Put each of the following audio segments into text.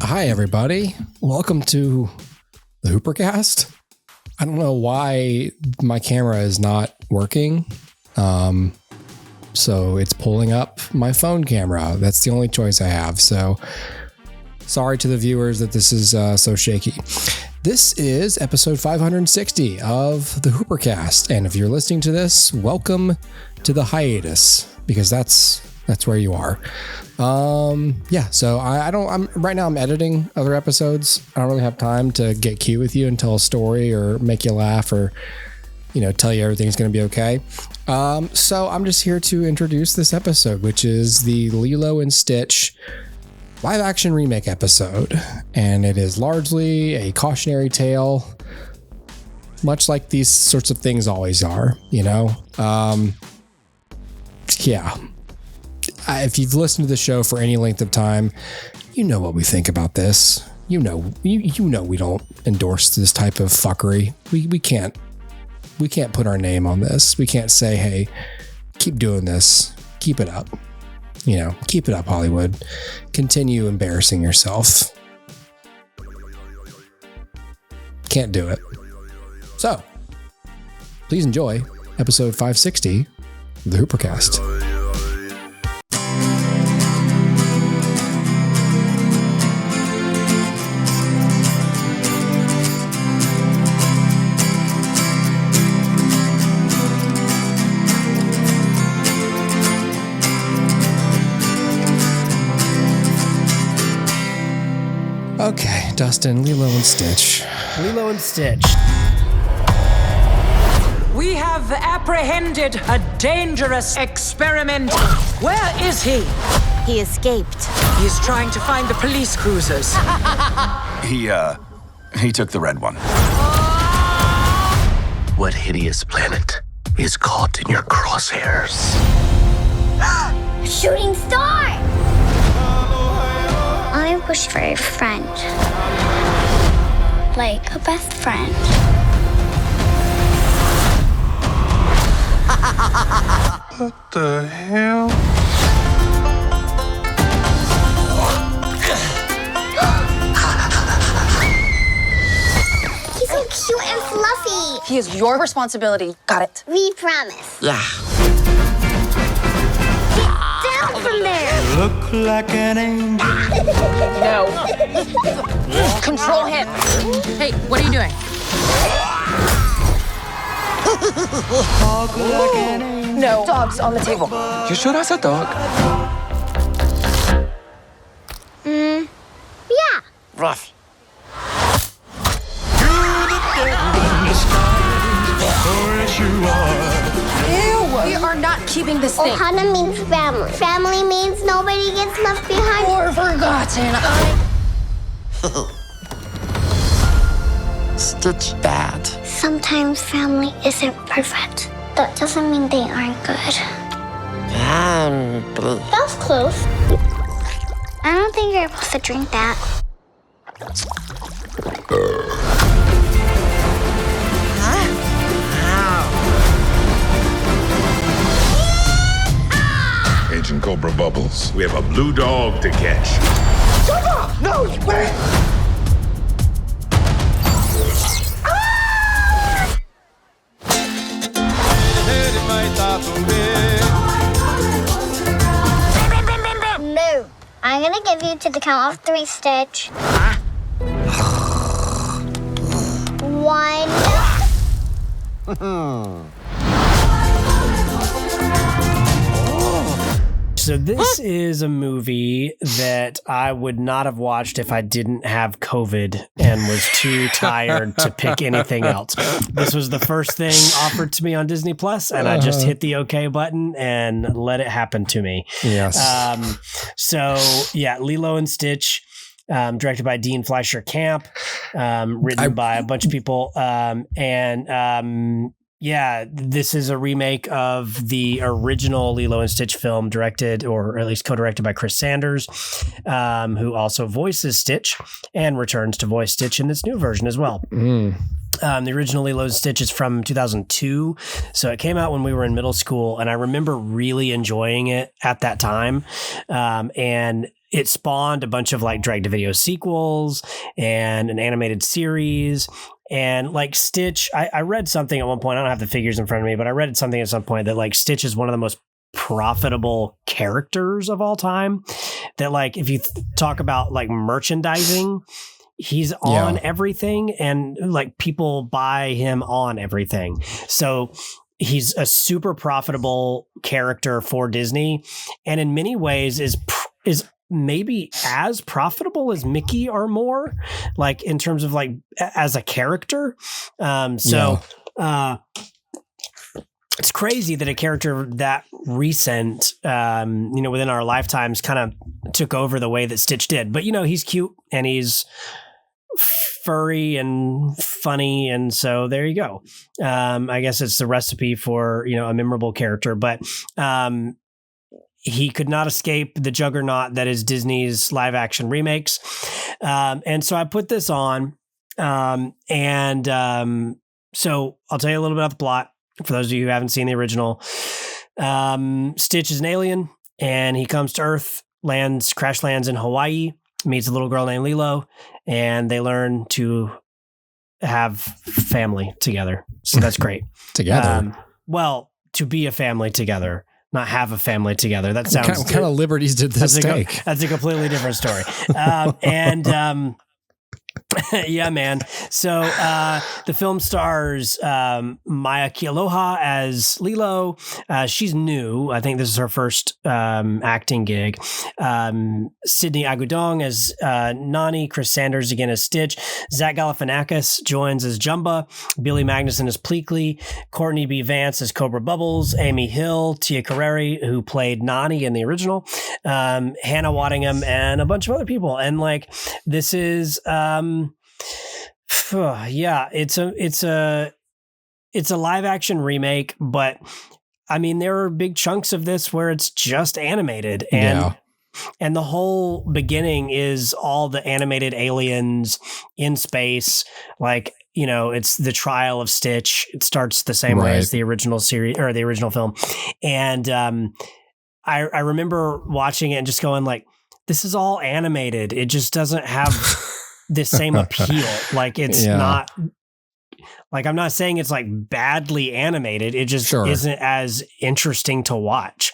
Hi, everybody. Welcome to the Hoopercast. I don't know why my camera is not working. So it's pulling up my phone camera. That's the only choice I have. So sorry to the viewers that this is so shaky. This is episode 560 of the Hoopercast. And if you're listening to this, welcome to the hiatus, because that's where you are. So I'm right now I'm editing other episodes. I don't really have time to get cute with you and tell a story or make you laugh or, tell you everything's going to be okay. So I'm just here to introduce this episode, which is the Lilo and Stitch live action remake episode. And it is largely a cautionary tale, much like these sorts of things always are, If you've listened to the show for any length of time, you know what we think about this. You know we don't endorse this type of fuckery. We can't put our name on this. We can't say, hey, keep doing this. Keep it up. Keep it up, Hollywood. Continue embarrassing yourself. Can't do it. So, please enjoy episode 560 of the Hoopercast. Okay, Dustin, Lilo and Stitch. Lilo and Stitch. We have apprehended a dangerous experiment. Where is he? He escaped. He is trying to find the police cruisers. He took the red one. What hideous planet is caught in your crosshairs? Shooting star! I wish for a friend. Like a best friend. What the hell? He's so cute and fluffy. He is your responsibility. Got it. We promise. Yeah. Get down from there! Look like an angel. No. Control him. Hey, what are you doing? No. Dogs on the table. You sure that's a dog? Yeah. Rough. Ew. We are not keeping this thing. Ohana means family. Family means nobody gets left behind. Or forgotten. Stitch bad. Sometimes family isn't perfect. That doesn't mean they aren't good. That was close. I don't think you're supposed to drink that. Agent Cobra Bubbles. We have a blue dog to catch. Shut up! No, wait! No. I'm gonna give you to the count of 3, Stitch. 1. So this is a movie that I would not have watched if I didn't have COVID and was too tired to pick anything else. This was the first thing offered to me on Disney Plus, and I just hit the OK button and let it happen to me. Yes. Lilo and Stitch. Directed by Dean Fleischer Camp, written by a bunch of people, this is a remake of the original Lilo and Stitch film, directed or at least co-directed by Chris Sanders, who also voices Stitch and returns to voice Stitch in this new version as well. The original Lilo and Stitch is from 2002, so it came out when we were in middle school, and I remember really enjoying it at that time. And it spawned a bunch of like direct-to-video sequels and an animated series. And like Stitch, I read something at one point, I don't have the figures in front of me, but I read something at some point that like Stitch is one of the most profitable characters of all time. That like, if you talk about like merchandising, he's on everything and like people buy him on everything. So he's a super profitable character for Disney. And in many ways is maybe as profitable as Mickey or more, like in terms of like as a character. It's crazy that a character that recent, within our lifetimes kind of took over the way that Stitch did. But, he's cute and he's furry and funny. And so there you go. I guess it's the recipe for, a memorable character. But he could not escape the juggernaut that is Disney's live action remakes. And so I put this on. So I'll tell you a little bit about the plot for those of you who haven't seen the original. Stitch is an alien and he comes to Earth, crash lands in Hawaii, meets a little girl named Lilo, and they learn to have family together. So that's great. Together. To be a family together. Not have a family together. That sounds... What kind of liberties did this take? That's a completely different story. Yeah, man. So the film stars Maya Kealoha as Lilo. She's new. I think this is her first acting gig. Sydney Agudong as Nani. Chris Sanders again as Stitch. Zach Galifianakis joins as Jumba. Billy Magnuson as Pleakley. Courtney B. Vance as Cobra Bubbles. Amy Hill, Tia Carrere, who played Nani in the original. Hannah Waddingham, and a bunch of other people. And like, this is... it's a live action remake, but I mean, there are big chunks of this where it's just animated and the whole beginning is all the animated aliens in space. Like, it's the trial of Stitch. It starts the same way as the original series or the original film. And, I remember watching it and just going like, this is all animated. It just doesn't have the same appeal. Like it's not like, I'm not saying it's like badly animated. It just isn't as interesting to watch.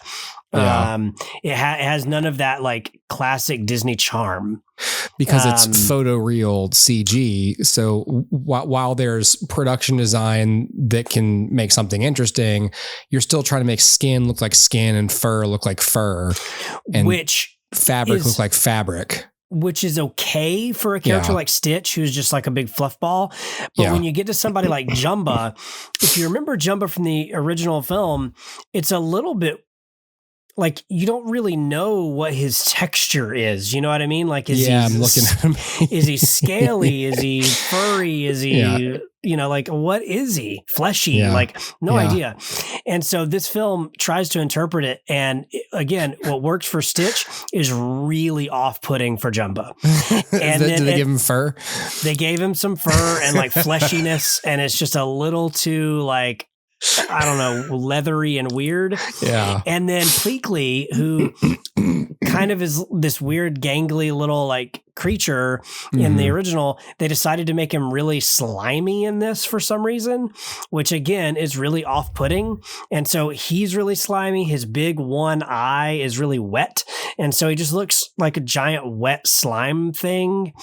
It has none of that like classic Disney charm because it's photoreal CG. So while there's production design that can make something interesting, you're still trying to make skin look like skin and fur look like fur, and fabric look like fabric. Which is okay for a character like Stitch, who's just like a big fluff ball. But when you get to somebody like Jumba, if you remember Jumba from the original film, it's a little bit like you don't really know what his texture is. You know what I mean? Like, I'm looking at him. Is he scaly? Is he furry? Is he, like, what is he? Fleshy? Like, no idea. And so this film tries to interpret it. And again, what works for Stitch is really off-putting for Jumba. And did they give him fur? They gave him some fur and like fleshiness. And it's just a little too like, I don't know, leathery and weird. Yeah. And then Pleakley, who kind of is this weird, gangly little like creature in the original, they decided to make him really slimy in this for some reason, which again is really off-putting. And so he's really slimy. His big one eye is really wet. And so he just looks like a giant wet slime thing.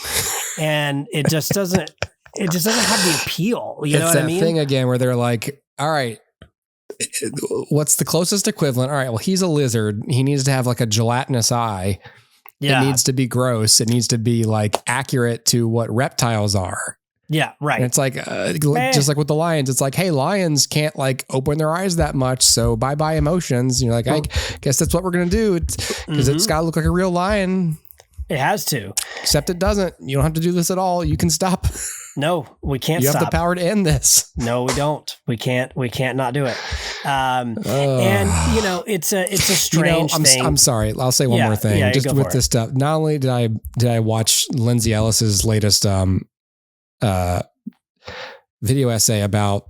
And it just doesn't have the appeal. You know what I mean? It's that thing again where they're like, all right, what's the closest equivalent? All right, well, he's a lizard. He needs to have like a gelatinous eye. Yeah. It needs to be gross. It needs to be like accurate to what reptiles are. Yeah, right. And it's like, just like with the lions, it's like, hey, lions can't like open their eyes that much. So bye-bye emotions. And you're like, I guess that's what we're going to do. Because it's got to look like a real lion. It has to. Except it doesn't. You don't have to do this at all. You can stop. No, we can't you stop. You have the power to end this. No, we don't. We can't not do it. And it's a strange thing. I'm sorry. I'll say one more thing. Yeah, just with this stuff. Not only did I watch Lindsay Ellis's latest video essay about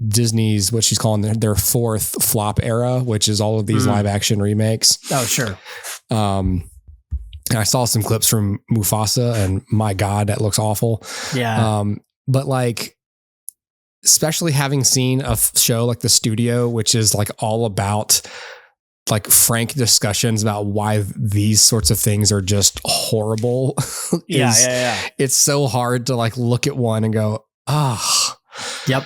Disney's, what she's calling their fourth flop era, which is all of these live action remakes. Oh, sure. And I saw some clips from Mufasa, and my God, that looks awful. Yeah. But like, especially having seen a show like The Studio, which is like all about like frank discussions about why these sorts of things are just horrible. It's so hard to like look at one and go, yep.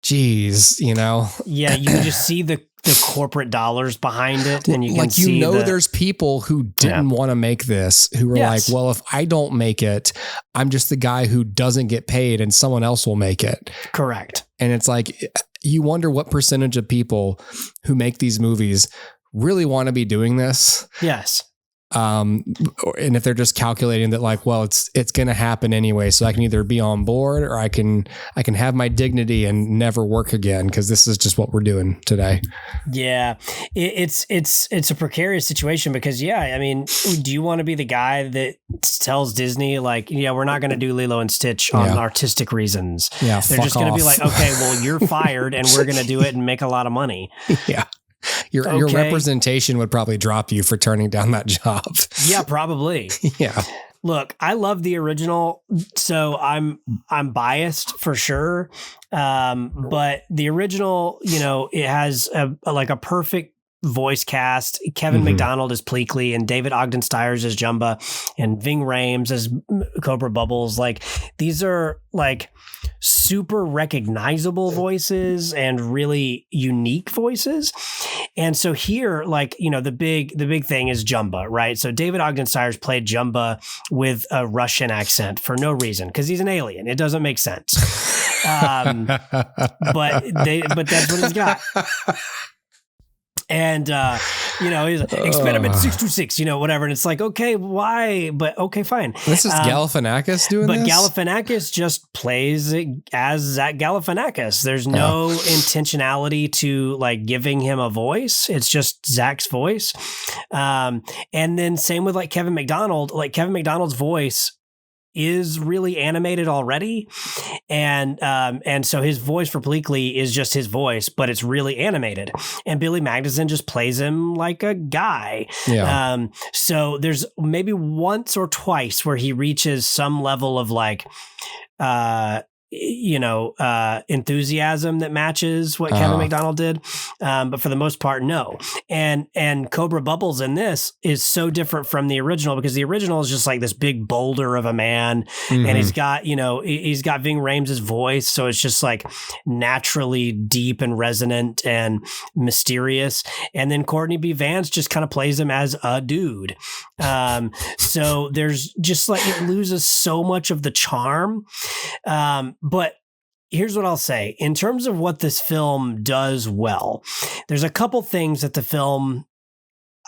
Geez, you know? Yeah. You can just see the corporate dollars behind it. And you can see there's people who didn't want to make this, who were like, well, if I don't make it, I'm just the guy who doesn't get paid and someone else will make it. Correct. And it's like, you wonder what percentage of people who make these movies really want to be doing this. Yes. And if they're just calculating that like, well, it's going to happen anyway, so I can either be on board or I can have my dignity and never work again, because this is just what we're doing today. Yeah, it's a precarious situation because I mean, do you want to be the guy that tells Disney like, we're not going to do Lilo and Stitch on artistic reasons? Yeah, they're just going to be like, okay, well, you're fired, and we're going to do it and make a lot of money. Yeah. Your representation would probably drop you for turning down that job. Yeah, probably. Yeah. Look, I love the original, so I'm biased for sure. But the original, it has a perfect voice cast. Kevin McDonald as Pleakley and David Ogden Stiers as Jumba and Ving Rhames as Cobra Bubbles. Like, these are like super recognizable voices and really unique voices. And so here, like, the big thing is Jumba, right? So David Ogden Stiers played Jumba with a Russian accent for no reason, because he's an alien. It doesn't make sense. But that's what he's got. And, he's like, experiment 626, whatever. And it's like, okay, why? But okay, fine. This is Galifianakis doing this? But Galifianakis just plays it as Zach Galifianakis. There's no intentionality to like giving him a voice. It's just Zach's voice. And then same with like Kevin McDonald. Like, Kevin McDonald's voice is really animated already. And so his voice for Pleakley is just his voice, but it's really animated. And Billy Magnuson just plays him like a guy. Yeah. So there's maybe once or twice where he reaches some level of like, enthusiasm that matches what Kevin McDonald did. But for the most part, no. And Cobra Bubbles in this is so different from the original, because the original is just like this big boulder of a man. And he's got Ving Rhames' voice. So it's just like naturally deep and resonant and mysterious. And then Courtney B. Vance just kind of plays him as a dude. So there's just like, it loses so much of the charm. But here's what I'll say. In terms of what this film does well, there's a couple things that the film,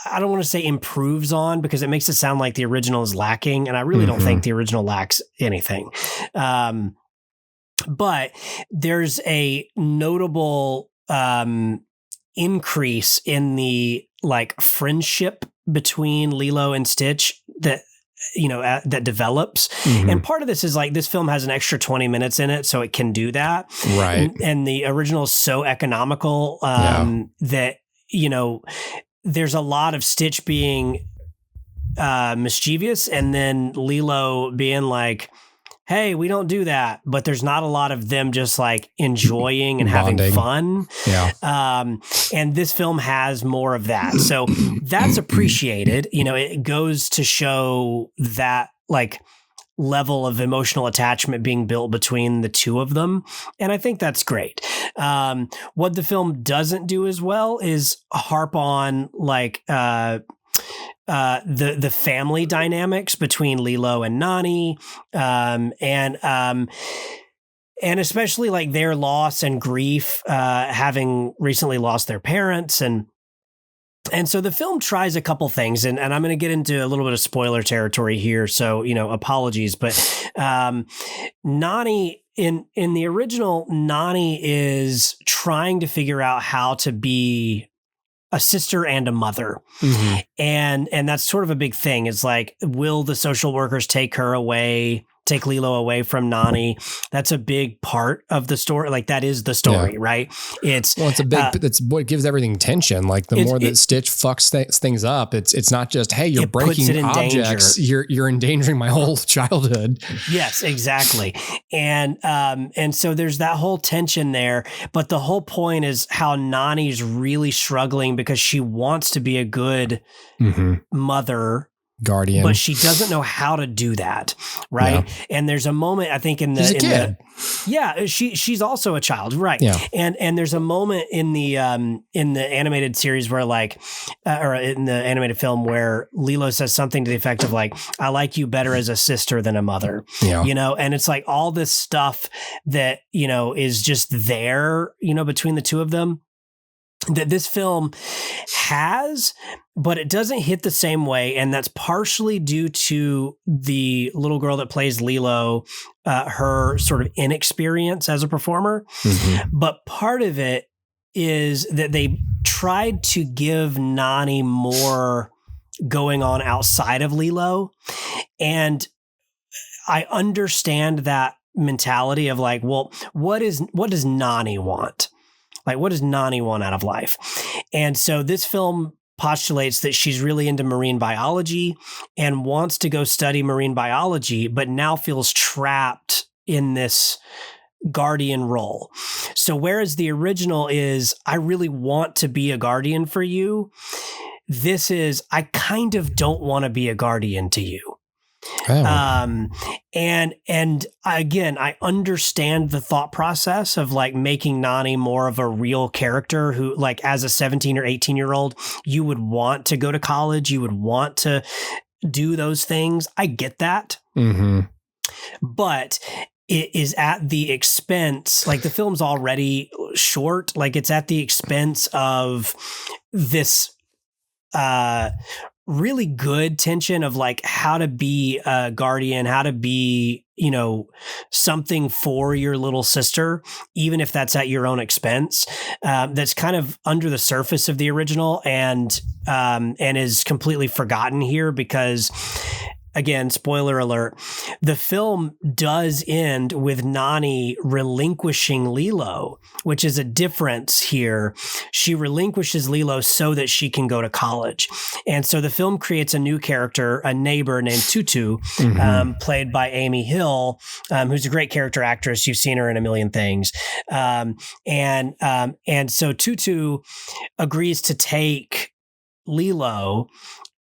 I don't want to say improves on, because it makes it sound like the original is lacking. And I really don't think the original lacks anything. But there's a notable increase in the like friendship between Lilo and Stitch that develops. And part of this is like, this film has an extra 20 minutes in it, so it can do that. Right. And the original is so economical that, there's a lot of Stitch being mischievous, and then Lilo being like, hey, we don't do that. But there's not a lot of them just like enjoying and having fun. Yeah. And this film has more of that. So that's appreciated. It goes to show that like level of emotional attachment being built between the two of them. And I think that's great. What the film doesn't do as well is harp on like, the family dynamics between Lilo and Nani, and especially like their loss and grief, having recently lost their parents. And so the film tries a couple things, and I'm going to get into a little bit of spoiler territory here. So, apologies, but, Nani in the original, Nani is trying to figure out how to be a sister and a mother. And that's sort of a big thing. It's like, will the social workers take her away take Lilo away from Nani. That's a big part of the story. Like that is the story, right? It's a big. That's what gives everything tension. Like the more that Stitch fucks things up, it's not just hey, you're breaking objects. You're endangering my whole childhood. Yes, exactly. And so there's that whole tension there. But the whole point is how Nani's really struggling because she wants to be a good mother. Guardian, but she doesn't know how to do that, right? Yeah. And there's a moment I think she's also a child, right? Yeah. And there's a moment in the animated series where or in the animated film where Lilo says something to the effect of like, "I like you better as a sister than a mother," and it's like all this stuff that is just there, between the two of them. That this film has, but it doesn't hit the same way. And that's partially due to the little girl that plays Lilo, her sort of inexperience as a performer. But part of it is that they tried to give Nani more going on outside of Lilo. And I understand that mentality of like, well, what does Nani want? Like, what does Nani want out of life? And so this film postulates that she's really into marine biology and wants to go study marine biology, but now feels trapped in this guardian role. So whereas the original is, I really want to be a guardian for you, this is, I kind of don't want to be a guardian to you. Oh. And again, I understand the thought process of like making Nani more of a real character who, like, as a 17 or 18-year-old, you would want to go to college, you would want to do those things. I get that. But it is at the expense, like the film's already short, like it's at the expense of this really good tension of like how to be a guardian, how to be, something for your little sister, even if that's at your own expense. That's kind of under the surface of the original and is completely forgotten here because, again, spoiler alert, the film does end with Nani relinquishing Lilo, which is a difference here. She relinquishes Lilo so that she can go to college. And so the film creates a new character, a neighbor named Tutu, played by Amy Hill, who's a great character actress. You've seen her in a million things. And so Tutu agrees to take Lilo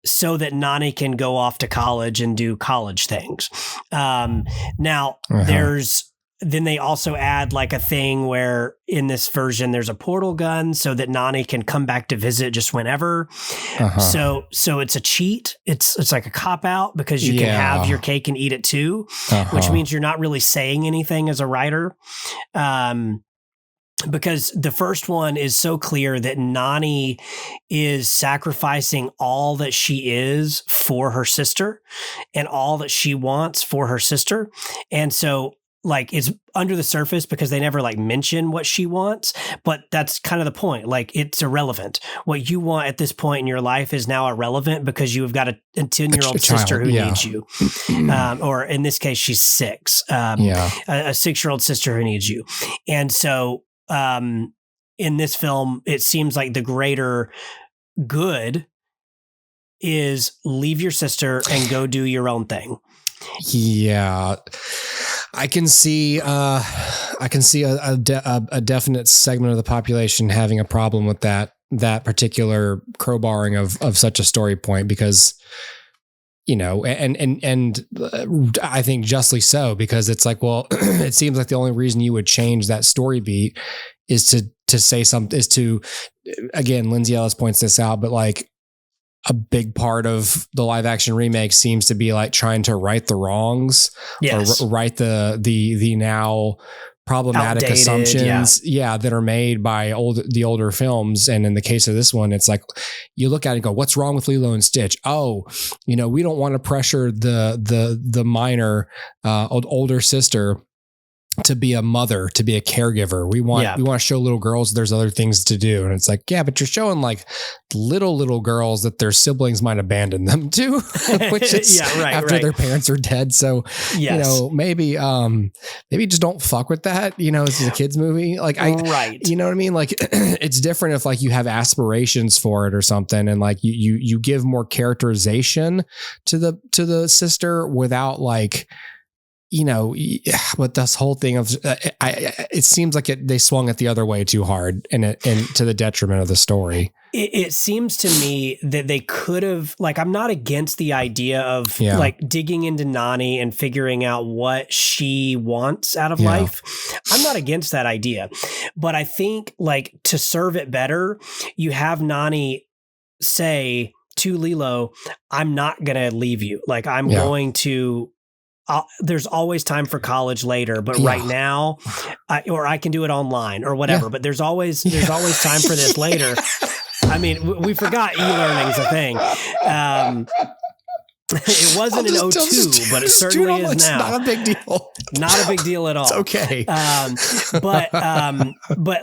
so that Nani can go off to college and do college things. Now then they also add like a thing where in this version, there's a portal gun so that Nani can come back to visit just whenever. So it's a cheat. It's like a cop out because you can have your cake and eat it too, which means you're not really saying anything as a writer. Because the first one is so clear that Nani is sacrificing all that she is for her sister and all that she wants for her sister. And so like it's under the surface because they never like mention what she wants, but that's kind of the point. Like it's irrelevant. What you want at this point in your life is now irrelevant because you've got a 10-year-old sister who needs you. Or in this case, she's 6, a 6-year-old sister who needs you. And so, in this film, it seems like the greater good is leave your sister and go do your own thing. Yeah, I can see a definite segment of the population having a problem with that particular crowbarring of such a story point because, and I think justly so, because it's like, well, it seems like the only reason you would change that story beat is to say something, is to, again, Lindsay Ellis points this out, but like a big part of the live action remake seems to be like trying to right the wrongs or right the now problematic outdated assumptions that are made by the older films. And in the case of this one, it's like you look at it and go, what's wrong with Lilo and Stitch? Oh, we don't want to pressure the minor older sister to be a mother, to be a caregiver. We want to show little girls there's other things to do. And it's like, yeah, but you're showing like little girls that their siblings might abandon them too, which is after their parents are dead. So, maybe just don't fuck with that. This is a kid's movie. Like you know what I mean? Like it's different if like you have aspirations for it or something. And like you give more characterization to the sister without like, but this whole thing of it seems like they swung it the other way too hard and to the detriment of the story. It seems to me that they could have, like, I'm not against the idea of like digging into Nani and figuring out what she wants out of life. I'm not against that idea, but I think like to serve it better, you have Nani say to Lilo, I'm not going to leave you. Like I'm going to, there's always time for college later, but right now, or I can do it online or whatever, but there's always time for this later. I mean, we forgot e-learning is a thing. It wasn't in 2002, but it certainly is now. Not a big deal. Not a big deal at all. It's okay. But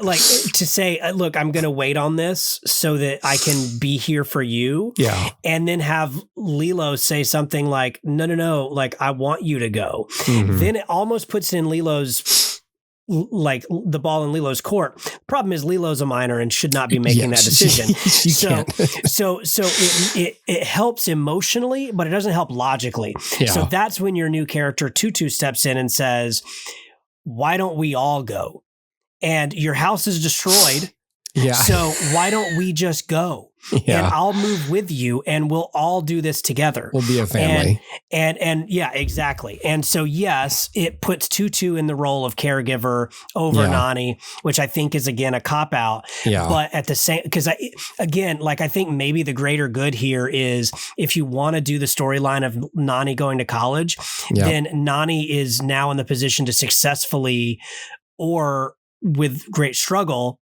like to say, look, I'm going to wait on this so that I can be here for you. Yeah. And then have Lilo say something like, no, like I want you to go. Mm-hmm. Then it almost puts it in Lilo's, like the ball in Lilo's court. The problem is Lilo's a minor and should not be making that decision. So it helps emotionally, but it doesn't help logically. Yeah. So that's when your new character Tutu steps in and says, why don't we all go? And your house is destroyed. Yeah. So why don't we just go? Yeah. And I'll move with you and we'll all do this together. We'll be a family. And yeah, exactly. And so, yes, it puts Tutu in the role of caregiver over Nani, which I think is, again, a cop out. Yeah. But at the same, because I think maybe the greater good here is if you want to do the storyline of Nani going to college, then Nani is now in the position to successfully or with great struggle,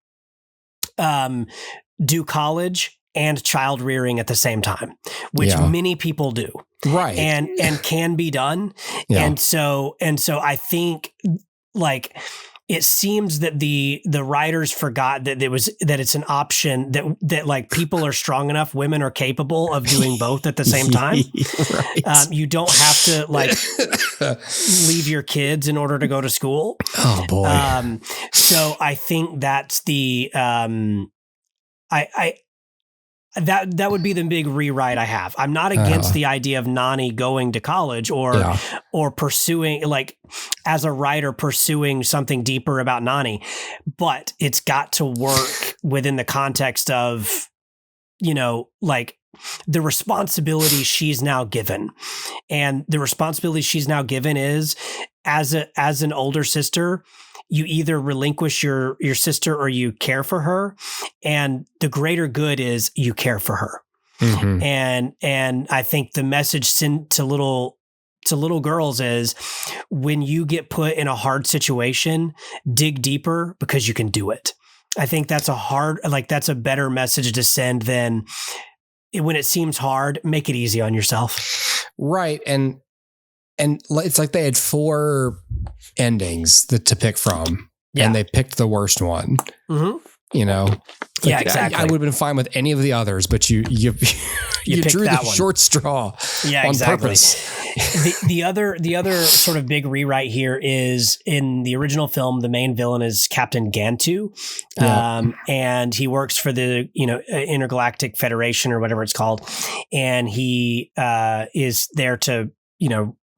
do college and child rearing at the same time, which many people do. Right. And can be done. Yeah. And so I think like it seems that the writers forgot that it's an option that like people are strong enough, women are capable of doing both at the same time. Right. You don't have to like leave your kids in order to go to school. Oh boy. So I think that's the that would be the big rewrite I have. I'm not against the idea of Nani going to college or pursuing, like as a writer, pursuing something deeper about Nani, but it's got to work within the context of, like the responsibility she's now given. And the responsibility she's now given is as an older sister, you either relinquish your sister or you care for her. And the greater good is you care for her. Mm-hmm. And I think the message sent to little girls is when you get put in a hard situation, dig deeper because you can do it. I think that's a better message to send than when it seems hard, make it easy on yourself. Right. And it's like they had 4 endings to pick from, and they picked the worst one. Mm-hmm. Yeah, exactly. I would have been fine with any of the others, but you drew the short straw on purpose. The other sort of big rewrite here is in the original film, the main villain is Captain Gantu, and he works for the Intergalactic Federation or whatever it's called, and he is there to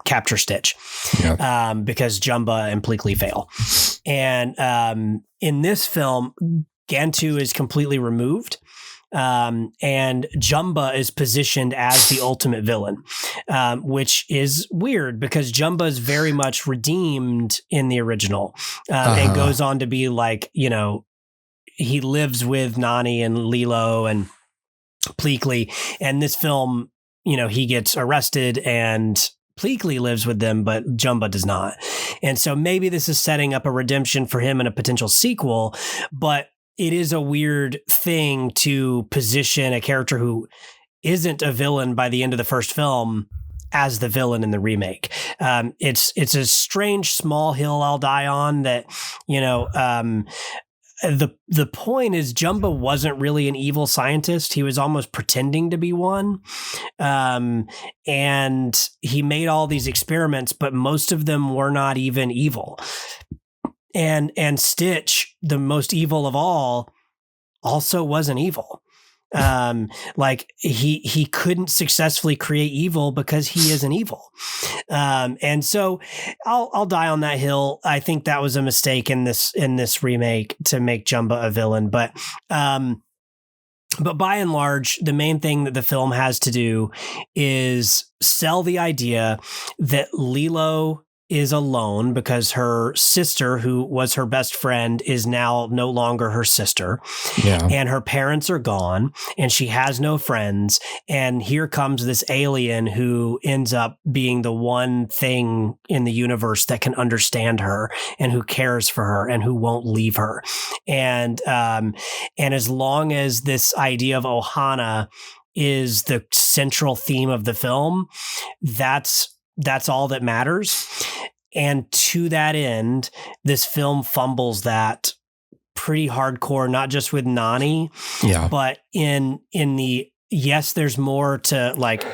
capture Stitch because Jumba and Pleakley fail. And in this film, Gantu is completely removed. And Jumba is positioned as the ultimate villain, which is weird because Jumba is very much redeemed in the original and goes on to be like, he lives with Nani and Lilo and Pleakley. And this film, he gets arrested and Pleakley lives with them, but Jumba does not. And so maybe this is setting up a redemption for him in a potential sequel, but it is a weird thing to position a character who isn't a villain by the end of the first film as the villain in the remake. It's a strange small hill I'll die on that, the point is Jumba wasn't really an evil scientist. He was almost pretending to be one. And he made all these experiments, but most of them were not even evil. And Stitch, the most evil of all, also wasn't evil. He couldn't successfully create evil because he isn't evil. And so I'll die on that hill. I think that was a mistake in this remake to make Jumba a villain. But by and large, the main thing that the film has to do is sell the idea that Lilo is alone because her sister, who was her best friend, is now no longer her sister. Yeah. And her parents are gone and she has no friends. And here comes this alien who ends up being the one thing in the universe that can understand her and who cares for her and who won't leave her. And as long as this idea of Ohana is the central theme of the film, that's all that matters. And to that end, this film fumbles that pretty hardcore, not just with Nani, but in the, yes, there's more to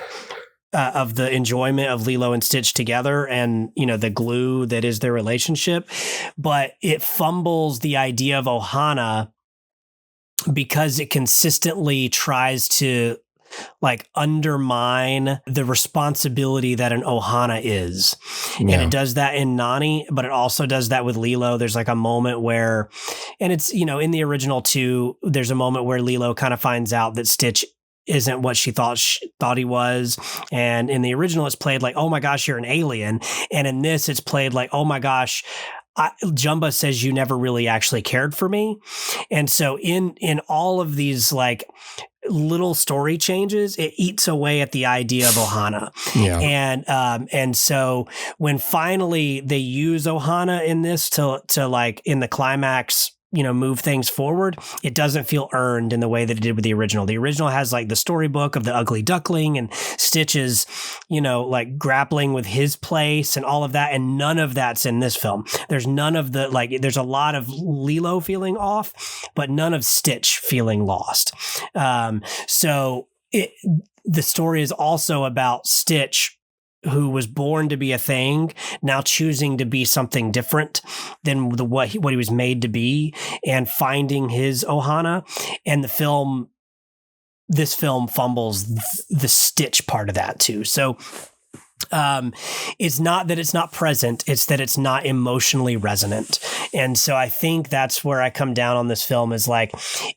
of the enjoyment of Lilo and Stitch together and, the glue that is their relationship, but it fumbles the idea of Ohana because it consistently tries to undermine the responsibility that an Ohana is. Yeah. And it does that in Nani, but it also does that with Lilo. There's a moment where, and it's, in the original too, there's a moment where Lilo kind of finds out that Stitch isn't what she thought he was. And in the original, it's played oh my gosh, you're an alien. And in this, it's played oh my gosh, Jumba says you never really actually cared for me. And so in all of these little story changes, it eats away at the idea of Ohana. Yeah. And so when finally they use Ohana in this to in the climax, move things forward, it doesn't feel earned in the way that it did with the original. The original has the storybook of the ugly duckling and Stitch is, grappling with his place and all of that. And none of that's in this film. There's none of the, there's a lot of Lilo feeling off, but none of Stitch feeling lost. So the story is also about Stitch, who was born to be a thing, now choosing to be something different than what he was made to be, and finding his Ohana. And this film fumbles the Stitch part of that too. So it's not that it's not present, it's that it's not emotionally resonant. And so I think that's where I come down on this film is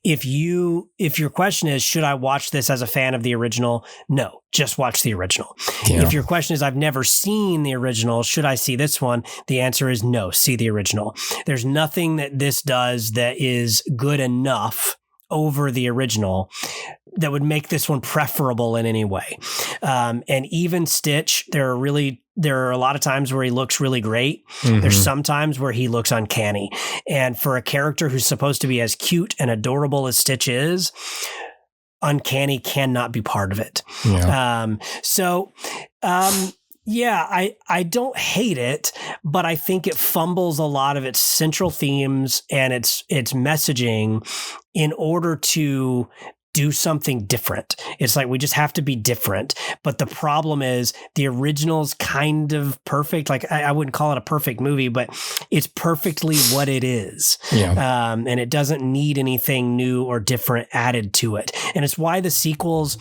if your question is, should I watch this as a fan of the original? No, just watch the original. Yeah. If your question is, I've never seen the original, should I see this one? The answer is no, see the original. There's nothing that this does that is good enough over the original that would make this one preferable in any way. And even Stitch, there are a lot of times where he looks really great. Mm-hmm. There's some times where he looks uncanny. And for a character who's supposed to be as cute and adorable as Stitch is, uncanny cannot be part of it. Yeah. I don't hate it, but I think it fumbles a lot of its central themes and its messaging in order to do something different. It's we just have to be different. But the problem is the original's kind of perfect. I wouldn't call it a perfect movie, but it's perfectly what it is. Yeah. And it doesn't need anything new or different added to it. And it's why the sequels,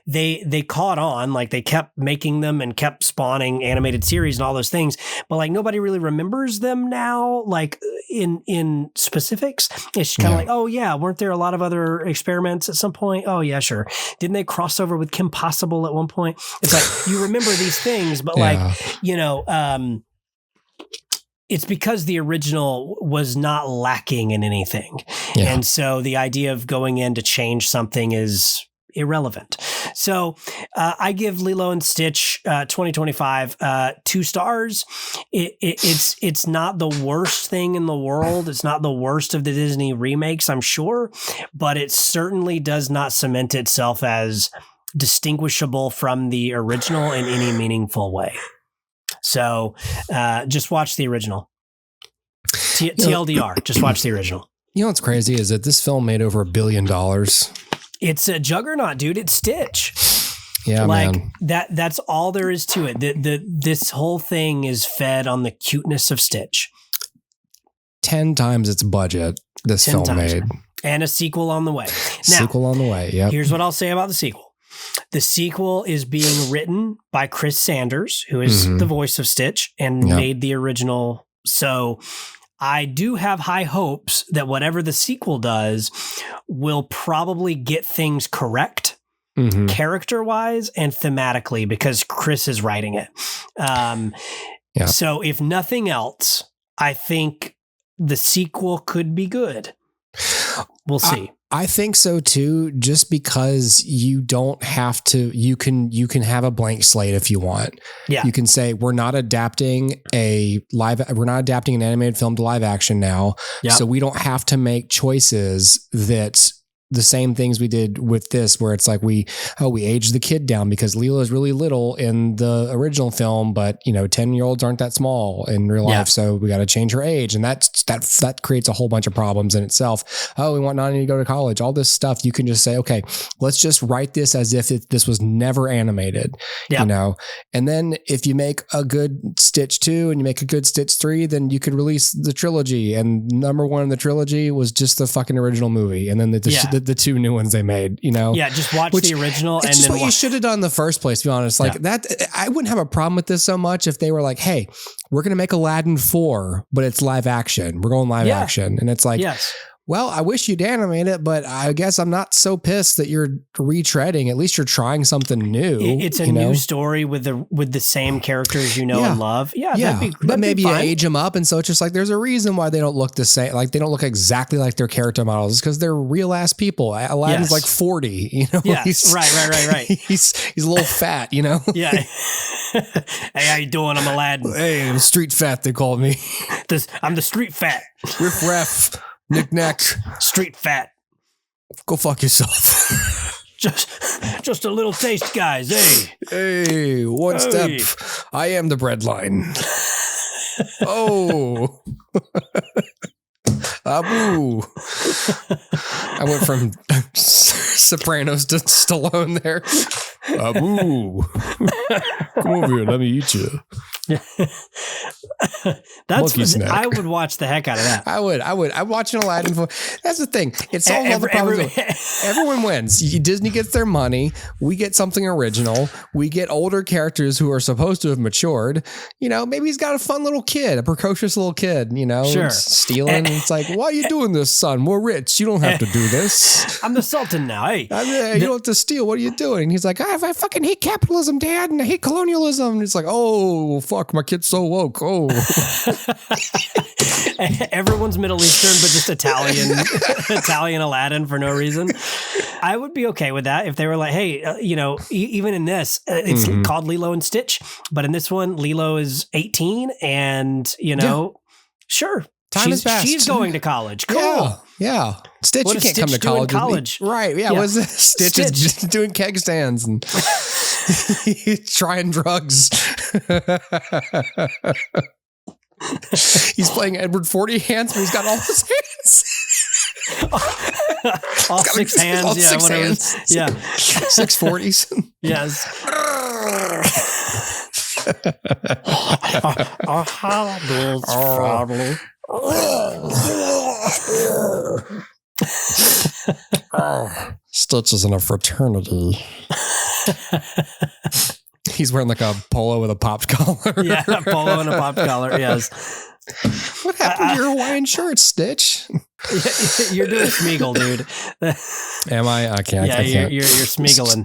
they caught on, they kept making them and kept spawning animated series and all those things. But nobody really remembers them now, in specifics. It's kind of oh yeah, weren't there a lot of other experiments at some point? Oh yeah, sure. Didn't they cross over with Kim Possible at one point? It's you remember these things, but it's because the original was not lacking in anything. Yeah. And so the idea of going in to change something is irrelevant. So I give Lilo and Stitch 2025 2 stars. It's not the worst thing in the world. It's not the worst of the Disney remakes, I'm sure, but it certainly does not cement itself as distinguishable from the original in any meaningful way. So just watch the original. TLDR, just watch the original. You know what's crazy is that this film made over $1 billion. It's a juggernaut, dude. It's Stitch. Yeah, like man. that's all there is to it. This whole thing is fed on the cuteness of Stitch. 10 times its budget this 10 film times. made. And a sequel on the way. Now, Sequel on the way, yep. Here's what I'll say about the sequel. The sequel is being written by Chris Sanders, who is the voice of Stitch and made the original. So I do have high hopes that whatever the sequel does will probably get things correct. Character-wise and thematically, because Chris is writing it. So if nothing else, I think the sequel could be good. We'll see. I think so too, just because you don't have to, you can have a blank slate if you want. Yeah. You can say, we're not adapting an animated film to live action now. Yep. So we don't have to make choices that the same things we did with this, where it's like we aged the kid down because Lilo is really little in the original film, but 10-year-olds aren't that small in real life. So we got to change her age. And that creates a whole bunch of problems in itself. Oh, we want Nani to go to college, all this stuff. You can just say, okay, let's just write this as if this was never animated, and then if you make a good Stitch 2 and you make a good Stitch 3, then you could release the trilogy. And number 1 in the trilogy was just the fucking original movie. And then the 2 new ones they made, just watch the original. And just what you should have done in the first place, to be honest. Like that, I wouldn't have a problem with this so much if they were like, hey, we're going to make Aladdin 4, but it's live action. We're going live action. And it's like, well, I wish you'd animate it, but I guess I'm not so pissed that you're retreading. At least you're trying something new. It's a new story with the same characters and love. But maybe you age them up, and so it's just like there's a reason why they don't look the same. Like they don't look exactly like their character models, because they're real ass people. Aladdin's like 40. Yes, right. He's a little fat. Yeah. Hey, how you doing? I'm Aladdin. Hey, I'm street fat. They call me. I'm the street fat. Riff raff. Knick-knack. Street fat. Go fuck yourself. Just a little taste, guys. Hey, one step. I am the breadline. Oh. Abu. I went from Sopranos to Stallone there. Abu. Come over here. Let me eat you. I would watch the heck out of that. I would. I'm watching Aladdin. That's the thing. It solves all the problems. Everyone wins. Disney gets their money. We get something original. We get older characters who are supposed to have matured. Maybe he's got a fun little kid, a precocious little kid, sure. Stealing. It's like, why are you doing this, son? We're rich. You don't have to do this. I'm the Sultan now. Hey, you don't have to steal. What are you doing? And he's like, I fucking hate capitalism, Dad, and I hate colonialism. And it's like, oh, fuck, my kid's so woke. Oh. Everyone's Middle Eastern, but just Italian Aladdin for no reason. I would be okay with that if they were like, hey, even in this, it's called Lilo and Stitch, but in this one, Lilo is 18 and, sure. Time is fast. She's going to college. Cool. Yeah. Stitch, you can't come to college. Right. Yeah. What is this? Stitch is just doing keg stands and trying drugs. He's playing Edward 40 hands, but he's got all his hands. all 6 hands. All yeah. 6 hands. Yeah. 6 40s. Yes. Stitch is in a fraternity. He's wearing like a polo with a popped collar. Yeah, a polo and a popped collar. Yes. What happened to your Hawaiian shirt, Stitch? You're doing Smeagol, dude. Am I? I can't. Yeah, I can't. You're Smeagoling.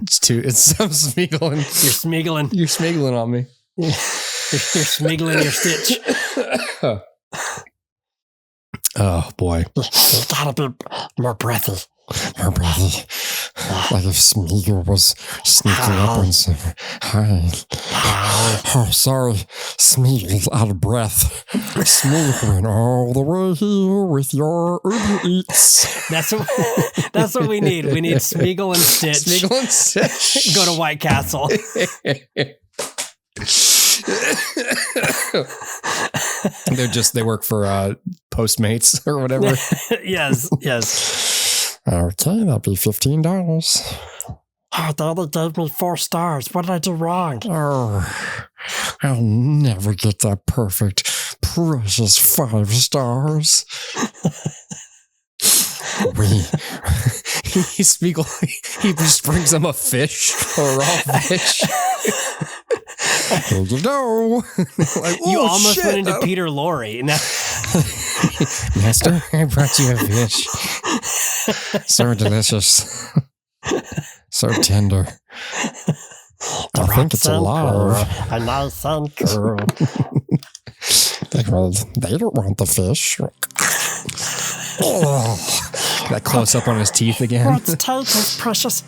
I'm Smeagoling. You're Smeagoling. You're Smeagoling on me. You're Smeagoling your Stitch. Oh boy. More breathy. More breathy. Like if Smeagol was sneaking up and said, hi. Oh, sorry. Smeagol out of breath. Smeagol all the way here with your Uber Eats. That's what we need. We need Smeagol and Stitch. Smeagol and Stitch. Go to White Castle. They work for Postmates or whatever. Yes. Okay, that'll be $15. Oh, they only gave me 4 stars. What did I do wrong? Oh, I'll never get that perfect, precious 5 stars. Smeagol, he just brings him a fish, a raw fish. Here you go. Like, you almost shit, went into Peter Lorre. Now, Master, I brought you a fish. So delicious. So tender. I think it's alive. A nice and cool. Well, they don't want the fish. Oh, that close up on his teeth again. What's take is precious.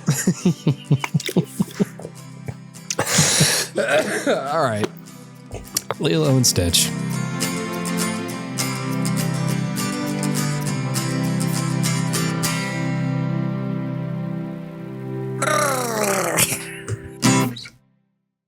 All right. Lilo and Stitch.